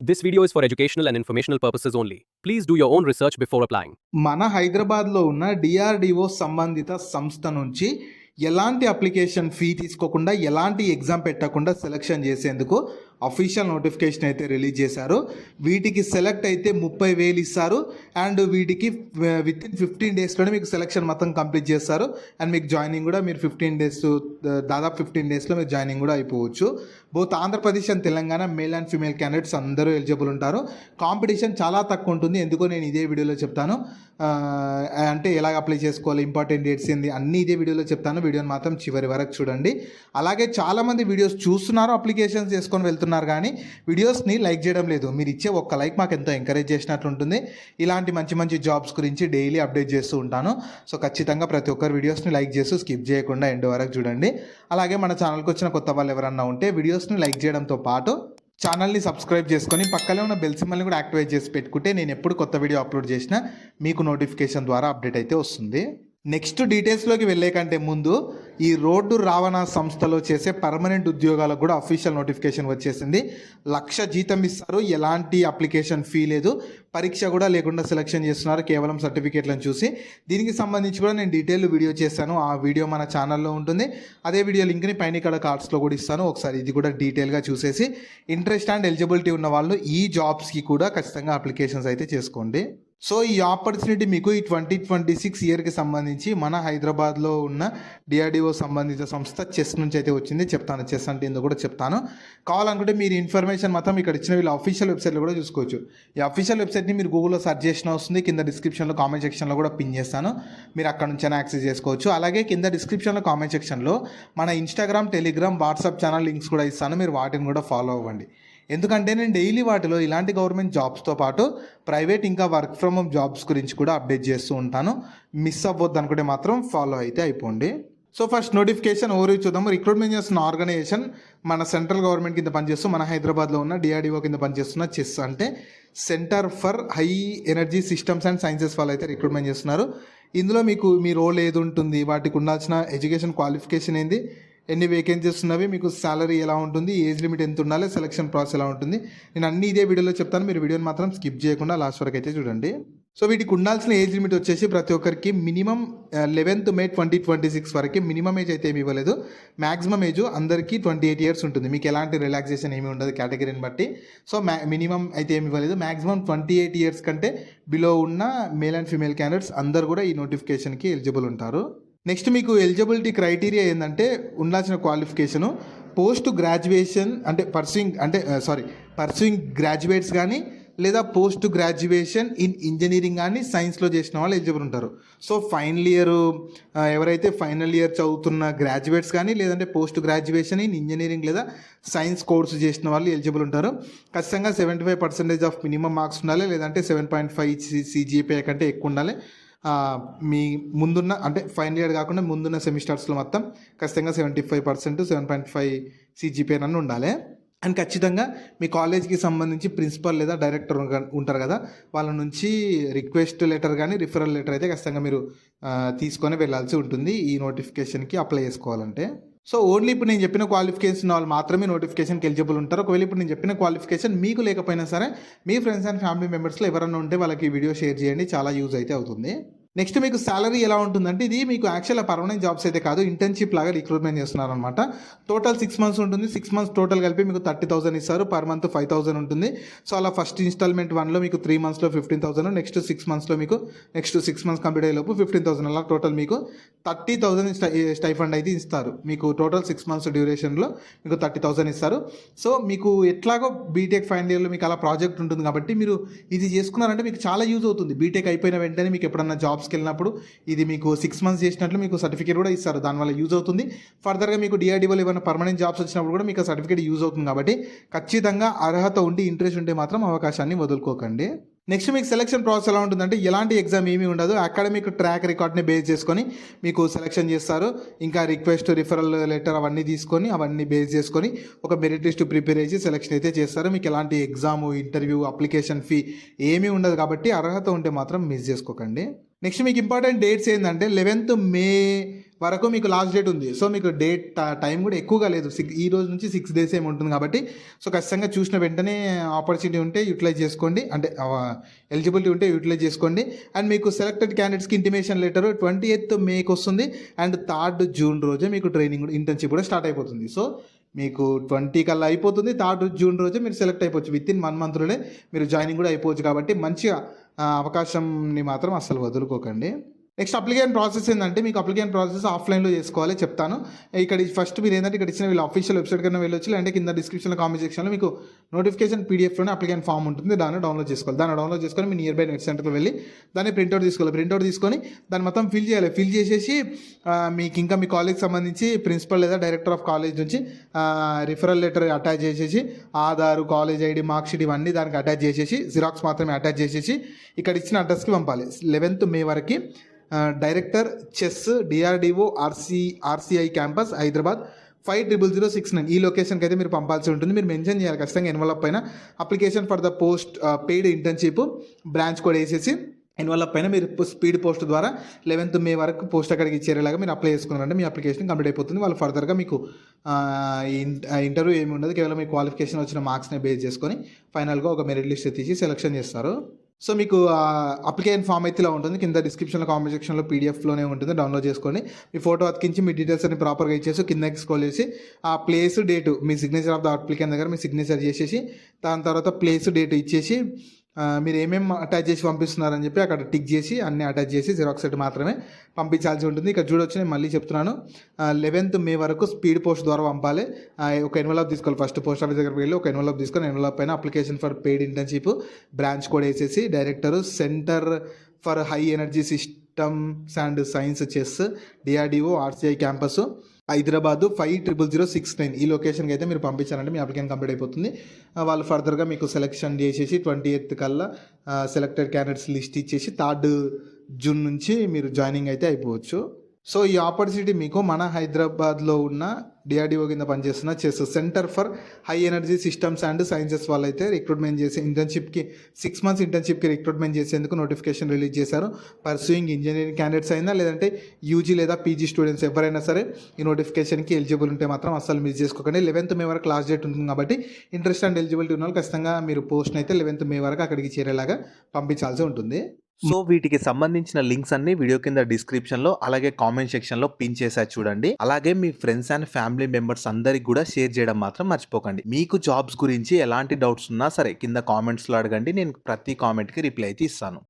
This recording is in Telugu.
This video is for educational and informational purposes only. Please do your own research before applying. మన హైదరాబాద్లో ఉన్న డిఆర్డిఓ సంబంధిత సంస్థ నుంచి ఎలాంటి అప్లికేషన్ ఫీ తీసుకోకుండా ఎలాంటి ఎగ్జామ్ పెట్టకుండా సెలక్షన్ చేసేందుకు అఫీషియల్ నోటిఫికేషన్ అయితే రిలీజ్ చేశారు. వీటికి సెలెక్ట్ అయితే 30,000 ఇస్తారు అండ్ వీటికి విత్ ఇన్ 15 డేస్లోనే మీకు సెలక్షన్ మొత్తం కంప్లీట్ చేస్తారు అండ్ మీకు జాయినింగ్ కూడా మీరు 15 డేస్ దాదాపు 15 డేస్లో మీరు జాయినింగ్ కూడా అయిపోవచ్చు. Both Andhra Pradesh and Telangana male and female candidates అందరూ ఎలిజిబుల్ ఉంటారు. కాంపిటీషన్ చాలా తక్కువ ఉంటుంది. ఎందుకో నేను ఇదే వీడియోలో చెప్తాను. అంటే ఎలాగ అప్లై చేసుకోవాలి, ఇంపార్టెంట్ డేట్స్ ఏంది అన్నీ ఇదే వీడియోలో చెప్తాను. వీడియోని మాత్రం చివరి వరకు చూడండి. అలాగే చాలామంది వీడియోస్ చూస్తున్నారు, అప్లికేషన్స్ చేసుకొని వెళ్తున్నారు, కానీ వీడియోస్ని లైక్ చేయడం లేదు. మీరు ఇచ్చే ఒక్క లైక్ మాకు ఎంతో ఎంకరేజ్ చేసినట్లు ఉంటుంది. ఇలాంటి మంచి మంచి జాబ్స్ గురించి డైలీ అప్డేట్ చేస్తూ ఉంటాను. సో ఖచ్చితంగా ప్రతి ఒక్కరు వీడియోస్ని లైక్ చేస్తూ స్కిప్ చేయకుండా ఎండ్ వరకు చూడండి. అలాగే మన ఛానల్కి వచ్చిన కొత్త వాళ్ళు ఎవరన్నా ఉంటే వీడియోస్ని లైక్ చేయడంతో పాటు ఛానల్ని సబ్స్క్రైబ్ చేసుకొని పక్కనే ఉన్న బెల్ సింబల్ని కూడా యాక్టివేట్ చేసి పెట్టుకుంటే నేను ఎప్పుడు కొత్త వీడియో అప్లోడ్ చేసినా మీకు నోటిఫికేషన్ ద్వారా అప్డేట్ అయితే వస్తుంది. నెక్స్ట్ డీటెయిల్స్లోకి వెళ్ళే కంటే ముందు ఈ రోడ్డు రవాణా సంస్థలో చేసే పర్మనెంట్ ఉద్యోగాలకు కూడా అఫీషియల్ నోటిఫికేషన్ వచ్చేసింది. 1,00,000 జీతం ఇస్తారు, ఎలాంటి అప్లికేషన్ ఫీ లేదు, పరీక్ష కూడా లేకుండా సెలక్షన్ చేస్తున్నారు కేవలం సర్టిఫికేట్లను చూసి. దీనికి సంబంధించి కూడా నేను డీటెయిల్ వీడియో చేశాను, ఆ వీడియో మన ఛానల్లో ఉంటుంది. అదే వీడియో లింక్ని పైన ఇక్కడ కార్డ్స్లో కూడా ఇస్తాను, ఒకసారి ఇది కూడా డీటెయిల్గా చూసేసి ఇంట్రెస్ట్ అండ్ ఎలిజిబిలిటీ ఉన్న వాళ్ళు ఈ జాబ్స్కి కూడా ఖచ్చితంగా అప్లికేషన్స్ అయితే చేసుకోండి. సో ఈ ఆపర్చునిటీ మీకు ఈ 2026 ఇయర్కి సంబంధించి మన హైదరాబాద్లో ఉన్న డిఆర్డిఓ సంబంధిత సంస్థ చెస్ నుంచి అయితే వచ్చింది. చెప్తాను చెస్ అంటే ఏందో కూడా చెప్తాను. కావాలనుకుంటే మీరు ఇన్ఫర్మేషన్ మాత్రం ఇక్కడ ఇచ్చిన వీళ్ళ అఫీషియల్ వెబ్సైట్లో కూడా చూసుకోవచ్చు. ఈ అఫీషియల్ వెబ్సైట్ని మీరు గూగుల్లో సెర్చ్ చేసిన వస్తుంది, కింద డిస్క్రిప్షన్లో కామెంట్ సెక్షన్లో కూడా పిన్ చేస్తాను, మీరు అక్కడ నుంచి యాక్సెస్ చేసుకోవచ్చు. అలాగే కింద డిస్క్రిప్షన్లో కామెంట్ సెక్షన్లో మన Instagram, Telegram, WhatsApp channel links కూడా ఇస్తాను, మీరు వాటిని కూడా ఫాలో అవ్వండి. ఎందుకంటే నేను డైలీ వాటిలో ఇలాంటి గవర్నమెంట్ జాబ్స్తో పాటు ప్రైవేట్ ఇంకా వర్క్ ఫ్రమ్ హోమ్ జాబ్స్ గురించి కూడా అప్డేట్ చేస్తూ ఉంటాను. మిస్ అవ్వద్దు అనుకుంటే మాత్రం ఫాలో అయితే అయిపోండి. సో ఫస్ట్ నోటిఫికేషన్ ఓవర్ చూద్దాము. రిక్రూట్మెంట్ చేస్తున్న ఆర్గనైజేషన్ మన సెంట్రల్ గవర్నమెంట్ కింద పనిచేస్తూ మన హైదరాబాద్లో ఉన్న డిఆర్డిఓ కింద పనిచేస్తున్న చెస్ అంటే centre for high energy systems and sciences వాళ్ళు అయితే రిక్రూట్మెంట్ చేస్తున్నారు. ఇందులో మీకు మీ రోల్ ఏది ఉంటుంది, వాటికి ఉండాల్సిన ఎడ్యుకేషన్ క్వాలిఫికేషన్ ఏంది, ఎన్ని వేకెన్సీస్ ఉన్నవి, మీకు సాలరీ ఎలా ఉంటుంది, ఏజ్ లిమిట్ ఎంత ఉండాలి, సెలక్షన్ ప్రాసెస్ ఎలా ఉంటుంది, నేను అన్ని ఇదే వీడియోలో చెప్తాను. మీరు వీడియోని మాత్రం స్కిప్ చేయకుండా లాస్ట్ వరకు అయితే చూడండి. సో వీటికి ఉండాల్సిన ఏజ్ లిమిట్ వచ్చేసి ప్రతి ఒక్కరికి మినిమం 11th May 2026 వరకు మినిమం ఏజ్ అయితే ఏమి ఇవ్వలేదు. మ్యాక్సిమం ఏజ్ అందరికీ 28 years ఉంటుంది. మీకు ఎలాంటి రిలాక్సేషన్ ఏమి ఉండదు కేటగిరీని బట్టి. సో మినిమం అయితే ఏమి ఇవ్వలేదు. మ్యాక్సిమం 28 years కంటే బిలో ఉన్న మేల్ అండ్ ఫీమేల్ క్యాండిడేట్స్ అందరు కూడా ఈ నోటిఫికేషన్కి ఎలిజిబుల్ ఉంటారు. నెక్స్ట్ మీకు ఎలిజిబిలిటీ క్రైటీరియా ఏంటంటే ఉండాల్సిన క్వాలిఫికేషను పోస్ట్ గ్రాడ్యుయేషన్ అంటే పర్సూయింగ్ గ్రాడ్యుయేట్స్ కానీ లేదా పోస్ట్ గ్రాడ్యుయేషన్ ఇన్ ఇంజనీరింగ్ కానీ సైన్స్లో చేసిన వాళ్ళు ఎలిజిబుల్ ఉంటారు. సో ఫైనల్ ఇయర్ ఎవరైతే ఫైనల్ ఇయర్ చదువుతున్న గ్రాడ్యుయేట్స్ కానీ లేదంటే పోస్ట్ గ్రాడ్యుయేషన్ ఇన్ ఇంజనీరింగ్ లేదా సైన్స్ కోర్సు చేసిన వాళ్ళు ఎలిజిబుల్ ఉంటారు. ఖచ్చితంగా 75% ఆఫ్ మినిమం మార్క్స్ ఉండాలి, లేదంటే 7.5 CGPA కంటే ఎక్కువ ఉండాలి. మీ ముందున్న అంటే ఫైనల్ ఇయర్ కాకుండా ముందున్న సెమిస్టర్స్లో మొత్తం ఖచ్చితంగా 75% 7.5 CGPA అని ఉండాలి. అండ్ ఖచ్చితంగా మీ కాలేజ్కి సంబంధించి ప్రిన్సిపల్ లేదా డైరెక్టర్ ఉంటారు కదా, వాళ్ళ నుంచి రిక్వెస్ట్ లెటర్ కానీ రిఫరల్ లెటర్ అయితే ఖచ్చితంగా మీరు తీసుకొని వెళ్ళాల్సి ఉంటుంది ఈ నోటిఫికేషన్కి అప్లై చేసుకోవాలంటే. సో ఓన్లీ ఇప్పుడు నేను చెప్పిన క్వాలిఫికేషన్ వాళ్ళు మాత్రమే నోటిఫికేషన్కి ఎలిజిబుల్ ఉంటారు. ఒకవేళ ఇప్పుడు నేను చెప్పిన క్వాలిఫికేషన్ మీకు లేకపోయినా సరే మీ ఫ్రెండ్స్ అండ్ ఫ్యామిలీ మెంబర్స్లో ఎవరైనా ఉంటే వాళ్ళకి వీడియో షేర్ చేయండి, చాలా యూజ్ అయితే అవుతుంది. నెక్స్ట్ మీకు సాలరీ ఎలా ఉంటుందంటే ఇది మీకు యాక్చువల్గా పర్మనెంట్ జాబ్స్ అయితే కాదు, ఇంటర్న్షిప్ లాగా రిక్రూట్మెంట్ చేస్తున్నారనమాట. టోటల్ 6 months ఉంటుంది. 6 months టోటల్ కలిపి మీకు 30,000 ఇస్తారు, పర్ మంత్ 5,000 ఉంటుంది. సో అలా ఫస్ట్ ఇన్స్టాల్మెంట్ 1లో మీకు 3 monthsలో 15,000, నెక్స్ట్ 6 monthsలో మీకు నెక్స్ట్ 6 months కంప్లీట్ అయ్యేలోపు 15,000, అలా టోటల్ మీకు 30,000 స్టైఫండ్ అయితే ఇస్తారు. మీకు టోటల్ 6 months డ్యూరేషన్లో మీకు 30,000 ఇస్తారు. సో మీకు ఎట్లాగో బీటెక్ ఫైనల్ ఇయర్లో మీకు అలా ప్రాజెక్ట్ ఉంటుంది కాబట్టి మీరు ఇది చేసుకున్నారంటే మీకు చాలా యూజ్ అవుతుంది. బీటెక్ అయిపోయిన వెంటనే మీకు ఎప్పుడన్నా జాబ్స్కి వెళ్ళినప్పుడు ఇది మీకు 6 months చేసినట్లు మీకు సర్టిఫికేట్ కూడా ఇస్తారు, దానివల్ల యూజ్ అవుతుంది. ఫర్దర్గా మీకు డిఆర్డిఓలో ఏమైనా పర్మనెంట్ జాబ్స్ వచ్చినప్పుడు కూడా మీకు సర్టిఫికేట్ యూజ్ అవుతుంది. కాబట్టి ఖచ్చితంగా అర్హత ఉండి ఇంట్రెస్ట్ ఉంటే మాత్రం అవకాశాన్ని వదులుకోకండి. నెక్స్ట్ మీకు సెలక్షన్ ప్రాసెస్ ఎలా ఉంటుందంటే ఎలాంటి ఎగ్జామ్ ఏమీ ఉండదు, అకాడమిక్ ట్రాక్ రికార్డ్ని బేస్ చేసుకొని మీకు సెలక్షన్ చేస్తారు. ఇంకా రిక్వెస్ట్ రిఫరల్ లెటర్ అవన్నీ తీసుకొని అవన్నీ బేస్ చేసుకొని ఒక మెరిట్ లిస్ట్ ప్రిపేర్ చేసి సెలక్షన్ అయితే చేస్తారు. మీకు ఎలాంటి ఎగ్జామ్, ఇంటర్వ్యూ, అప్లికేషన్ ఫీ ఏమీ ఉండదు. కాబట్టి అర్హత ఉంటే మాత్రం మిస్ చేసుకోకండి. నెక్స్ట్ మీకు ఇంపార్టెంట్ డేట్స్ ఏంటంటే 11th మే వరకు మీకు లాస్ట్ డేట్ ఉంది. సో మీకు టైం కూడా ఎక్కువగా లేదు. ఈ రోజు నుంచి 6 డేస్ ఏమి ఉంటుంది కాబట్టి సో ఖచ్చితంగా చూసిన వెంటనే ఆపర్చునిటీ ఉంటే యూటిలైజ్ చేసుకోండి. అంటే ఎలిజిబిలిటీ ఉంటే యూటిలైజ్ చేసుకోండి. అండ్ మీకు సెలెక్టెడ్ క్యాండిడేట్స్కి ఇంటిమేషన్ లెటర్ 28th మేకి వస్తుంది. అండ్ 3rd జూన్ రోజే మీకు ట్రైనింగ్ ఇంటర్న్షిప్ కూడా స్టార్ట్ అయిపోతుంది. సో మీకు 20 కల్లా అయిపోతుంది. 3rd జూన్ రోజే మీరు సెలెక్ట్ అయిపోవచ్చు. వితిన్ 1 మంత్లోనే మీరు జాయినింగ్ కూడా అయిపోవచ్చు. కాబట్టి మంచిగా అవకాశంని మాత్రం అస్సలు వదులుకోకండి. నెక్స్ట్ అప్లికేషన్ ప్రాసెస్ ఏంటంటే మీకు అప్లికేషన్ ప్రాసెస్ ఆఫ్లైన్లో చేసుకోవాలి చెప్తాను. ఇక్కడ ఫస్ట్ మీరు ఏంటంటే ఇక్కడ ఇచ్చిన వీళ్ళ అఫీషియల్ వెబ్సైట్ కన్నా వెళ్ళొచ్చు. అంటే కింద డిస్క్రిప్షన్లో కామెంట్ సెక్షన్లో మీకు నోటిఫికేషన్ పీడిఎఫ్లోనే అప్లికేషన్ ఫామ్ ఉంటుంది. దాన్ని డౌన్లోడ్ చేసుకోవాలి. దాన్ని డౌన్లోడ్ చేసుకొని మీ నియర్ బై నెట్ సెంటర్కి వెళ్ళి దాన్ని ప్రింట్అవుట్ తీసుకోవాలి. ప్రింట్అవుట్ తీసుకొని దాన్ని మొత్తం ఫిల్ చేయాలి. ఫిల్ చేసేసి మీకు ఇంకా మీ కాలేజ్కి సంబంధించి ప్రిన్సిపల్ లేదా డైరెక్టర్ ఆఫ్ కాలేజ్ నుంచి రిఫరల్ లెటర్ అటాచ్ చేసేసి Aadhaar, college ID, mark sheet ఇవన్నీ దానికి అటాచ్ చేసేసి జిరాక్స్ మాత్రమే అటాచ్ చేసేసి ఇక్కడ ఇచ్చిన అడ్రస్కి పంపాలి. 11th మే వరకు director chess DRDO RCI campus Hyderabad 500069 ఈ లొకేషన్కి అయితే మీరు పంపాల్సి ఉంటుంది. మీరు మెన్షన్ చేయాలి ఖచ్చితంగా ఎన్వలప్ పైన application for the post paid internship branch code వేసేసి ఎన్వలప్ పైన మీరు స్పీడ్ పోస్ట్ ద్వారా 11th మే వరకు పోస్ట్ అక్కడికి చేరేలాగా మీరు అప్లై చేసుకున్నారంటే మీ అప్లికేషన్ కంప్లీట్ అయిపోతుంది. వాళ్ళు ఫర్దర్గా మీకు ఇంటర్వ్యూ ఏమి ఉండదు. కేవలం మీ క్వాలిఫికేషన్ వచ్చిన మార్క్స్ని బేస్ చేసుకొని ఫైనల్గా ఒక మెరిట్ లిస్ట్ తీసి సెలెక్షన్ చేస్తారు. సో మీకు అప్లికేషన్ ఫామ్ అయితే ఇలా ఉంటుంది. కింద డిస్క్రిప్షన్లో కామెంట్ సెక్షన్లో పీడిఎఫ్లోనే ఉంటుంది. డౌన్లోడ్ చేసుకొని మీ ఫోటో అతికించి మీ డీటెయిల్స్ అన్ని ప్రాపర్గా ఇచ్చేసి కిందకి స్క్రోల్ చేసి ఆ place date me signature of the applicant దగ్గర మీ సిగ్నేచర్ చేసేసి దాని తర్వాత ప్లేస్ డేట్ ఇచ్చేసి మీరు ఏమేమి అటాచ్ చేసి పంపిస్తున్నారని చెప్పి అక్కడ టిక్ చేసి అన్ని అటాచ్ చేసి జిరాక్స్ సెట్ మాత్రమే పంపించాల్సి ఉంటుంది. ఇక్కడ చూడొచ్చు, నేను మళ్ళీ చెప్తున్నాను, 11th మే వరకు స్పీడ్ పోస్ట్ ద్వారా పంపాలి. ఒక ఎన్వలప్ తీసుకోవాలి. ఫస్ట్ పోస్ట్ ఆఫీస్ దగ్గరికి వెళ్ళి ఒక ఎన్వలప్ తీసుకొని ఎన్వలప్ పైన application for paid internship branch code వేసేసి director centre for high energy systems and science CHESS DRDO RCI campus Hyderabad 500069 ఈ లొకేషన్కి అయితే మీరు పంపించారంటే మీ అప్లికేషన్ కంప్లీట్ అయిపోతుంది. వాళ్ళు ఫర్దర్గా మీకు సెలెక్షన్ చేసేసి 28th కల్లా సెలెక్టెడ్ క్యాండిడేట్స్ లిస్ట్ ఇచ్చేసి 3rd జూన్ నుంచి మీరు జాయినింగ్ అయితే అయిపోవచ్చు. సో ఈ ఆపర్చునిటీ మీకు మన హైదరాబాద్లో ఉన్న డిఆర్డిఓ కింద పనిచేస్తున్న chess centre for high energy systems and sciences వాళ్ళైతే రిక్రూట్మెంట్ చేసి ఇంటర్న్షిప్కి 6 months ఇంటర్న్షిప్కి రిక్రూట్మెంట్ చేసేందుకు నోటిఫికేషన్ రిలీజ్ చేశారు. పర్సూయింగ్ ఇంజనీరింగ్ క్యాండిడేట్స్ అయినా లేదంటే యూజీ లేదా పీజీ స్టూడెంట్స్ ఎవరైనా సరే ఈ నోటిఫికేషన్కి ఎలిజిబుల్ ఉంటే మాత్రం అస్సలు మిస్ చేసుకోకండి. 11th మే వరకు లాస్ట్ డేట్ ఉంటుంది కాబట్టి ఇంట్రెస్ట్ అండ్ ఎలిజిబిలిటీ ఉన్న వాళ్ళు ఖచ్చితంగా మీరు పోస్ట్ని అయితే 11th మే వరకు అక్కడికి చేరేలాగా పంపించాల్సి ఉంటుంది. సో వీటికి సంబంధించిన లింక్స్ అన్ని వీడియో కింద డిస్క్రిప్షన్లో అలాగే కామెంట్ సెక్షన్లో పిన్ చేశారు చూడండి. అలాగే మీ ఫ్రెండ్స్ అండ్ ఫ్యామిలీ మెంబర్స్ అందరికి కూడా షేర్ చేయడం మాత్రం మర్చిపోకండి. మీకు జాబ్స్ గురించి ఎలాంటి డౌట్స్ ఉన్నా సరే కింద కామెంట్స్లో అడగండి. నేను ప్రతి కామెంట్కి రిప్లై అయితే ఇస్తాను.